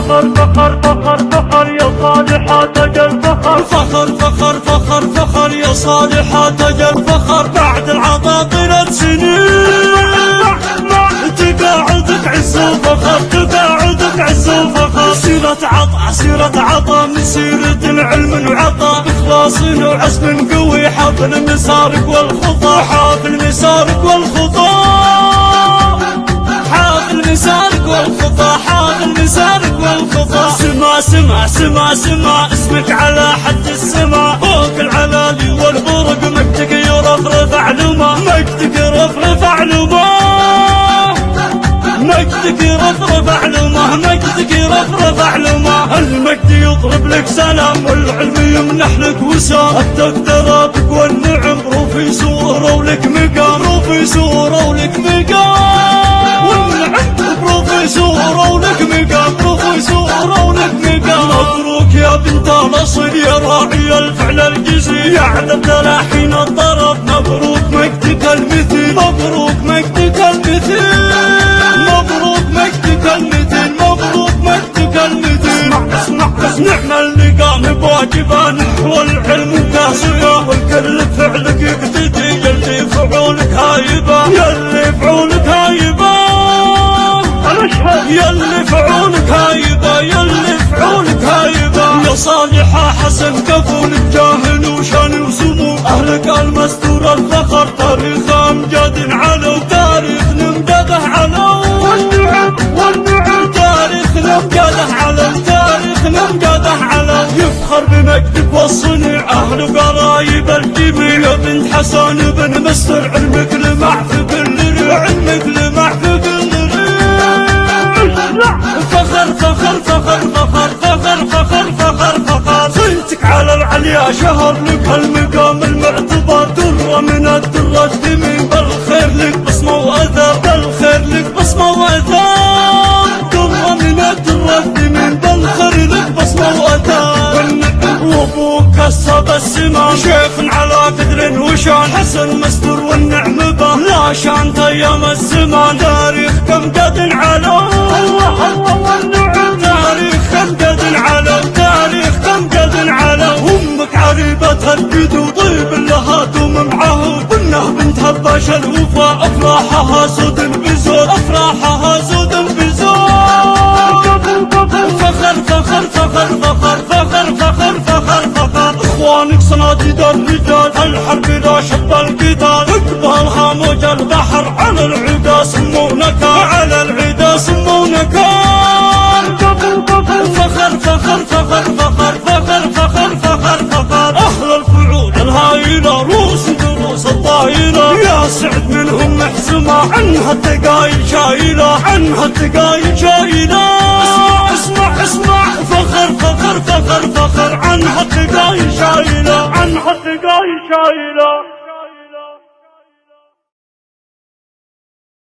فخر فخر فخر فخر يا صالحات اجل فخر. فخر فخر فخر فخر يا صالحات اجل فخر. بعد العطاء 3 سنين تقاعدك عز وفخر، تقاعدك عز وفخر. سيرة عطا سيرة عطا من سيرة العلم وعطا، بإخلاص وعزم قوي حافل مسارك والخطى، حافل مسارك والخطى، حافل مسارك والخطى، حافل مسارك والخطى. سما سما سما سما اسمك على حد السما، فوق العلالي والبرق مجدك يرفرف علومه، مجدك يرفرف علومه، مجدك يرفرف علومه، مجدك يرفرف علومه. المجد يضرب لك سلام والعلم يمنح لك وسام، الدكتوراتك والنعم بروفيسور ولك مقام، بروفيسور ولك مقام، والنعم بروفيسور ولك مقام، بروفيسور ولك مقام. مبروك يا بنت الاصل يا راعي الفعل الجزيل، يا عذب تلاحين الطرب، مبروك مجدك المثيل، مبروك مجدك المثيل، مبروك مجدك المثيل، مبروك مجدك المثيل. اسمع اسمع نعم اللي قام بواجبه نحو العلم كاسيه، والكل فعلك يقتدي، يلي فعولك هايبه، يلي فعولك هايبه، يلي فعولك هايبه، يلي فعولك هايبه. يا صالحة حسن كفولك جاهل وشان وسمو، أهلك المستور الفخر، تاريخ أمجاد علو، تاريخ نمجده علو، والنعم والنعم، تاريخ نمجده علو، تاريخ نمجده علو. يفخر بمجدك والصنع أهل وقرايب الجميع، يا بنت حسن بن مستر، علمك لمع في كل ريع، علمك لمع في كل ريع. فخر فخر فخر فخر فخر فخر فخر فخر. صيتك على العليا شهر لك المقام المعتبر، درة من الدرة الثمين، بالخير لك بصمة وأثر، بالخير لك بصمة وأثر، درة من الدرة الثمين، بالخير لك بصمة وأثر. وابوك كسب السما، شيخ على قدر وشان، حسن مستور والنعم به، لا شان ايام الزمان. تاريخ كم قد علو، الله الله والنعم، تاريخ كم قد علو، تاريخ كم قد علو. امك عريبة الجد وطيب لها دوم معهود، انه بنت هباش الوفا، افراحها سود بزود، افراحها سود بزود. فخر فخر فخر فخر فخر فخر فخر فخر. اخوانك صناديد الرجال، الحرب لا شب القتال، اقبالها موج البحر، على العدا سمونك، على العدا سمونك. فخر فخر فخر فخر فخر فخر فخر فخر. اهل الفعول الهايله، روس دروس الطايله، يا سعد منهم محزمه، عنها التقايل شايله، عنها التقايل شايله. اسمع اسمع فخر فخر فخر فخر، عنها التقايل شايله، عنها التقايل شايله.